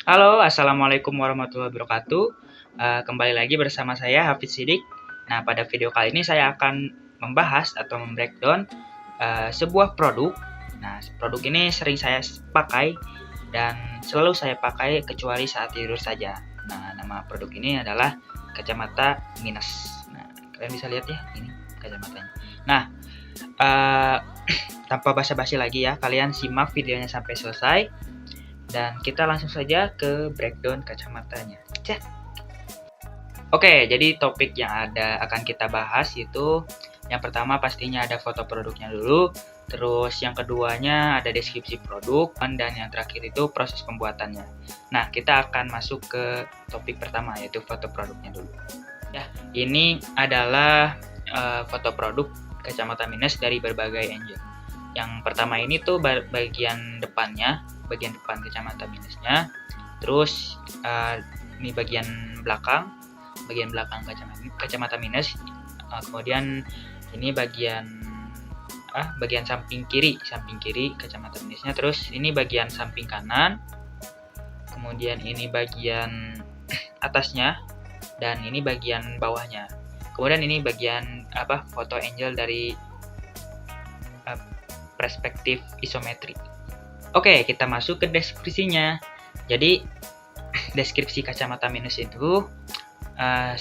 Halo, assalamualaikum warahmatullahi wabarakatuh. Kembali lagi bersama saya Hafiz Sidik. Nah, pada video kali ini saya akan membahas atau membreakdown sebuah produk. Nah, produk ini sering saya pakai dan selalu saya pakai kecuali saat tidur saja. Nah, nama produk ini adalah kacamata minus. Nah, kalian bisa lihat ya, ini kacamatanya. Nah, tanpa basa-basi lagi ya, kalian simak videonya sampai selesai. Dan kita langsung saja ke breakdown kacamatanya. Cek. Oke, jadi topik yang akan kita bahas itu yang pertama pastinya ada foto produknya dulu, terus yang keduanya ada deskripsi produk, dan yang terakhir itu proses pembuatannya. Nah, kita akan masuk ke topik pertama yaitu foto produknya dulu. Ya, ini adalah foto produk kacamata minus dari berbagai angel. Yang pertama ini tuh bagian depannya, bagian depan kacamata minusnya, terus ini bagian belakang kacamata minus, kemudian ini bagian samping kiri kacamata minusnya, terus ini bagian samping kanan, kemudian ini bagian atasnya, dan ini bagian bawahnya. Kemudian ini bagian foto angel dari perspektif isometri. Oke, kita masuk ke deskripsinya. Jadi, deskripsi kacamata minus itu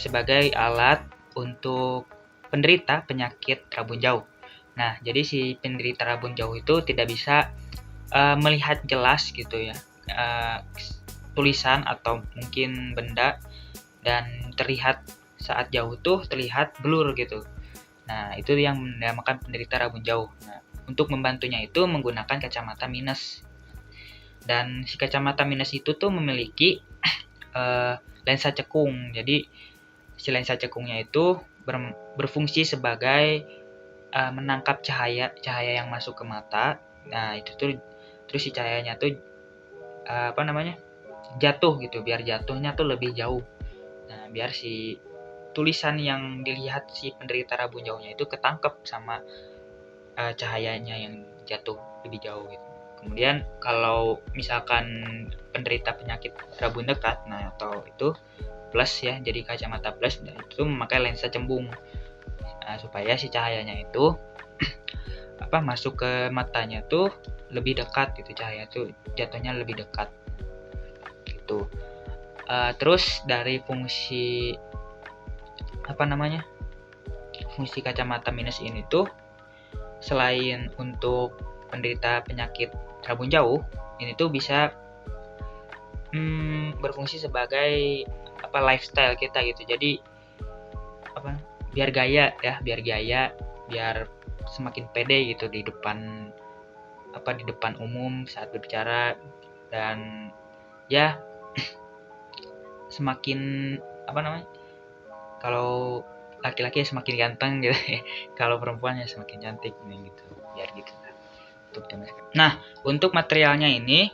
sebagai alat untuk penderita penyakit rabun jauh. Nah, jadi si penderita rabun jauh itu tidak bisa melihat jelas gitu ya, tulisan atau mungkin benda, dan terlihat saat jauh tuh terlihat blur gitu. Nah, itu yang dinamakan penderita rabun jauh. Nah, untuk membantunya itu menggunakan kacamata minus. Dan si kacamata minus itu tuh memiliki lensa cekung. Jadi si lensa cekungnya itu berfungsi sebagai menangkap cahaya yang masuk ke mata. Nah, itu tuh terus si cahayanya tuh jatuh gitu, biar jatuhnya tuh lebih jauh. Nah, biar si tulisan yang dilihat si penderita rabun jauhnya itu ketangkep sama cahayanya yang jatuh lebih jauh gitu. Kemudian kalau misalkan penderita penyakit rabun dekat, nah atau itu plus ya, jadi kacamata plus, dan itu memakai lensa cembung supaya si cahayanya itu masuk ke matanya tuh lebih dekat gitu, cahaya tuh jatuhnya lebih dekat gitu. Terus dari fungsi fungsi kacamata minus ini tuh selain untuk penderita penyakit rabun jauh, ini tuh bisa berfungsi sebagai lifestyle kita gitu. Jadi biar gaya, biar semakin pede gitu di depan umum saat berbicara, dan ya semakin kalau laki-laki semakin ganteng gitu ya, kalau perempuannya semakin cantik gitu, biar gitu. Nah, untuk materialnya ini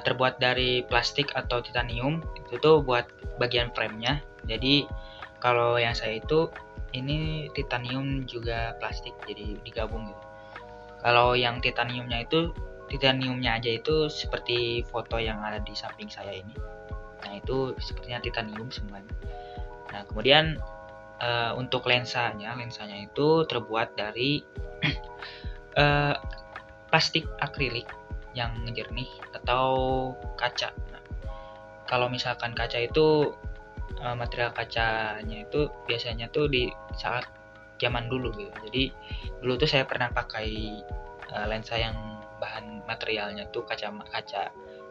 terbuat dari plastik atau titanium, itu tuh buat bagian framenya. Jadi kalau yang saya itu ini titanium juga plastik, jadi digabung gitu. Kalau yang titaniumnya aja itu seperti foto yang ada di samping saya ini. Nah, itu sepertinya titanium semuanya. Nah, kemudian untuk lensanya itu terbuat dari plastik akrilik yang jernih atau kaca. Nah, kalau misalkan kaca itu material kacanya itu biasanya tuh di saat zaman dulu gitu. Jadi dulu tuh saya pernah pakai lensa yang bahan materialnya tuh kaca.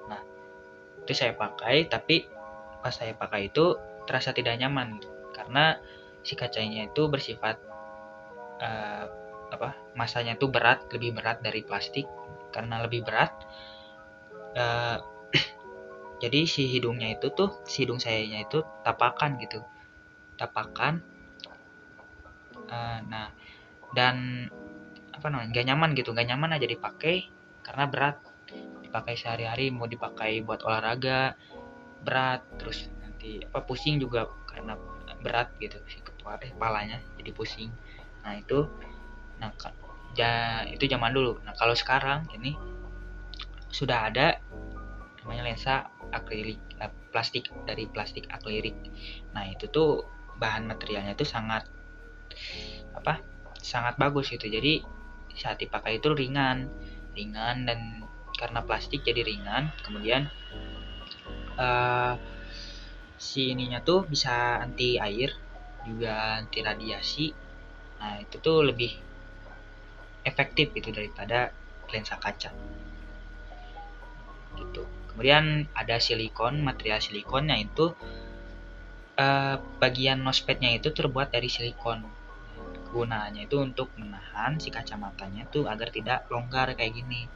Nah, itu saya pakai, tapi pas saya pakai itu terasa tidak nyaman gitu, karena si kacanya itu bersifat masanya itu lebih berat dari plastik. Karena lebih berat, jadi si hidung sayanya itu tapakan. Nah, dan nggak nyaman aja dipakai karena berat. Dipakai sehari-hari, mau dipakai buat olahraga berat, terus nanti pusing juga karena berat gitu si kepalanya jadi pusing. Nah, itu itu zaman dulu. Nah, kalau sekarang ini sudah ada namanya lensa akrilik, plastik, dari plastik akrilik. Nah itu tuh bahan materialnya itu sangat sangat bagus gitu. Jadi saat dipakai itu ringan dan karena plastik jadi ringan. Kemudian si ininya tuh bisa anti air, juga anti radiasi. Nah itu tuh lebih efektif gitu daripada lensa kaca gitu. Kemudian ada silikon, material silikonnya itu bagian nosepadnya itu terbuat dari silikon. Gunaannya itu untuk menahan si kacamatanya tuh agar tidak longgar kayak gini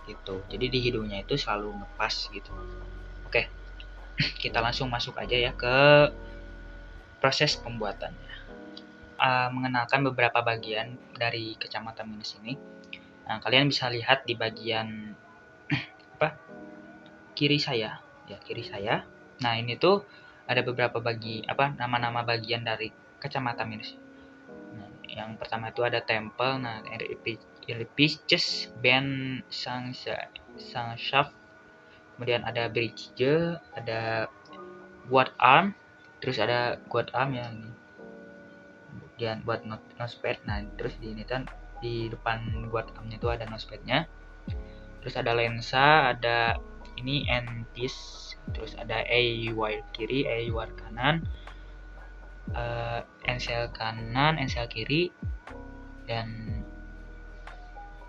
gitu. Jadi di hidungnya itu selalu ngepas gitu. Oke, kita langsung masuk aja ya ke proses pembuatannya. Mengenalkan beberapa bagian dari kacamata minus ini. Nah, kalian bisa lihat di bagian kiri saya, ya kiri saya. Nah, ini tuh ada beberapa nama-nama bagian dari kacamata minus. Nah, yang pertama itu ada temple, nah orifice, band, shaft. Kemudian ada bridge, ada guard arm, terus ada guard arm ya ini. Kemudian buat nosepad. Nah, terus di ini kan di depan guard armnya itu ada nosepadnya. Terus ada lensa, ada ini end piece, terus ada wire kiri, wire kanan, ensel kanan, ensel kiri, dan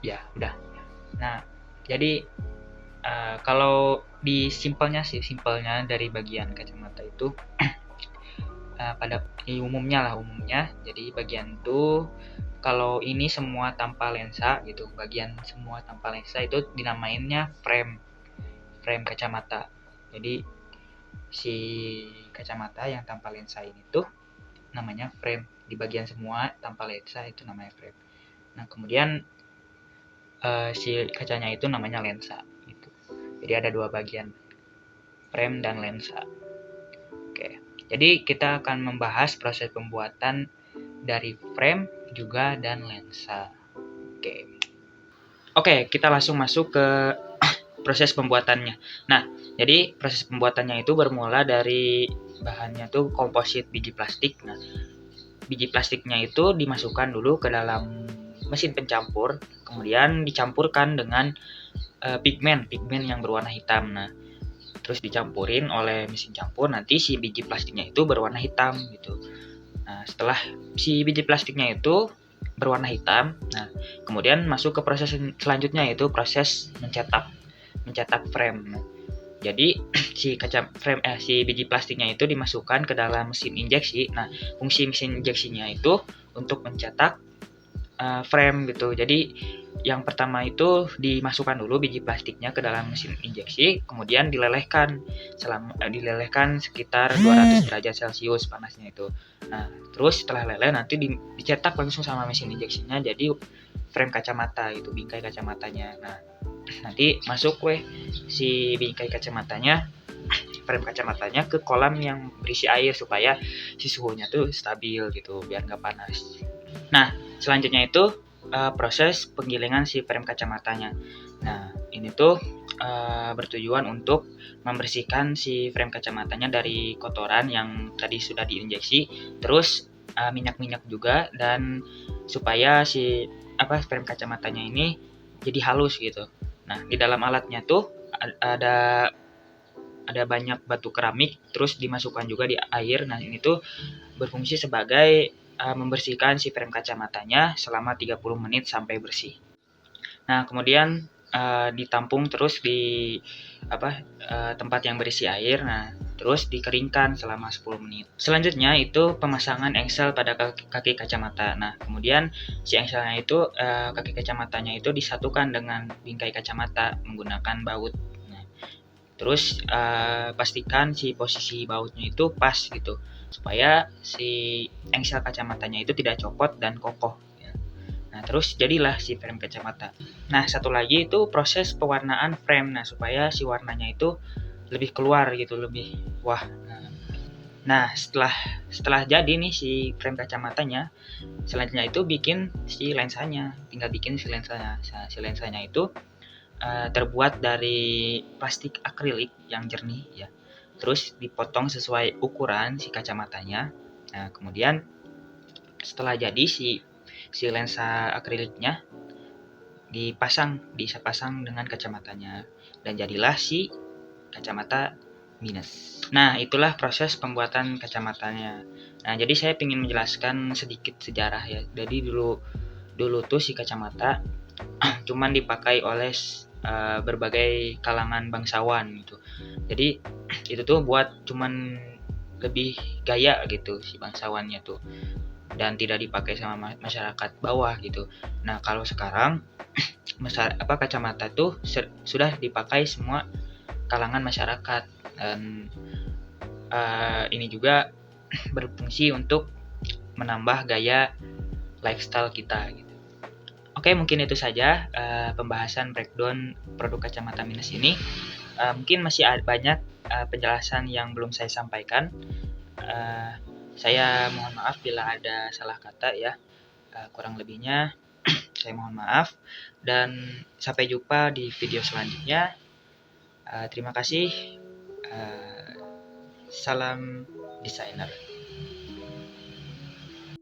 ya udah. Nah, jadi kalau di simpelnya dari bagian kacamata itu pada umumnya jadi bagian tuh kalau ini semua tanpa lensa gitu, bagian semua tanpa lensa itu dinamainnya frame kacamata. Jadi si kacamata yang tanpa lensa ini tuh namanya frame, di bagian semua tanpa lensa itu namanya frame. Nah kemudian si kacanya itu namanya lensa gitu. Jadi ada dua bagian, frame dan lensa. Oke, jadi kita akan membahas proses pembuatan dari frame juga dan lensa. Oke, kita langsung masuk ke proses pembuatannya. Nah, jadi proses pembuatannya itu bermula dari bahannya tuh komposit biji plastik. Nah, biji plastiknya itu dimasukkan dulu ke dalam mesin pencampur, kemudian dicampurkan dengan pigmen yang berwarna hitam. Nah, terus dicampurin oleh mesin campur, nanti si biji plastiknya itu berwarna hitam gitu. Nah, setelah si biji plastiknya itu berwarna hitam, nah kemudian masuk ke proses selanjutnya, yaitu proses mencetak frame. Nah, jadi si biji plastiknya itu dimasukkan ke dalam mesin injeksi. Nah, fungsi mesin injeksinya itu untuk mencetak frame gitu. Jadi yang pertama itu dimasukkan dulu biji plastiknya ke dalam mesin injeksi, kemudian dilelehkan sekitar 200 derajat Celcius panasnya itu. Nah, terus setelah leleh nanti dicetak langsung sama mesin injeksinya jadi frame kacamata itu, bingkai kacamatanya. Nah, nanti masuk si bingkai kacamatanya, frame kacamatanya ke kolam yang berisi air supaya si suhunya tuh stabil gitu biar nggak panas. Nah, selanjutnya itu proses penggilingan si frame kacamatanya. Nah, ini tuh bertujuan untuk membersihkan si frame kacamatanya dari kotoran yang tadi sudah diinjeksi, terus minyak-minyak juga, dan supaya si frame kacamatanya ini jadi halus gitu. Nah, di dalam alatnya tuh ada banyak batu keramik, terus dimasukkan juga di air. Nah, ini tuh berfungsi sebagai membersihkan si frame kacamatanya selama 30 menit sampai bersih. Nah, kemudian ditampung terus di tempat yang berisi air. Nah, terus dikeringkan selama 10 menit. Selanjutnya itu pemasangan engsel pada kaki kacamata. Nah, kemudian si engselnya itu kaki kacamatanya itu disatukan dengan bingkai kacamata menggunakan baut. Nah, terus pastikan si posisi bautnya itu pas gitu, supaya si engsel kacamatanya itu tidak copot dan kokoh. Nah, terus jadilah si frame kacamata. Nah, satu lagi itu proses pewarnaan frame. Nah, supaya si warnanya itu lebih keluar gitu, lebih wah. Nah, setelah jadi nih si frame kacamatanya, selanjutnya itu bikin si lensanya. Tinggal bikin si lensanya. Nah, si lensanya itu terbuat dari plastik akrilik yang jernih ya. Terus dipotong sesuai ukuran si kacamatanya. Nah, kemudian setelah jadi si lensa akriliknya bisa pasang dengan kacamatanya dan jadilah si kacamata minus. Nah, itulah proses pembuatan kacamatanya. Nah, jadi saya ingin menjelaskan sedikit sejarah ya. Jadi dulu tuh si kacamata cuman dipakai oleh berbagai kalangan bangsawan gitu. Jadi itu tuh buat cuman lebih gaya gitu si bangsawannya tuh, dan tidak dipakai sama masyarakat bawah gitu. Nah, kalau sekarang kacamata tuh sudah dipakai semua kalangan masyarakat, dan ini juga berfungsi untuk menambah gaya lifestyle kita gitu. Oke, mungkin itu saja pembahasan breakdown produk kacamata minus ini. Mungkin masih ada banyak penjelasan yang belum saya sampaikan. Saya mohon maaf bila ada salah kata ya. Kurang lebihnya saya mohon maaf, dan sampai jumpa di video selanjutnya. Terima kasih. Salam desainer.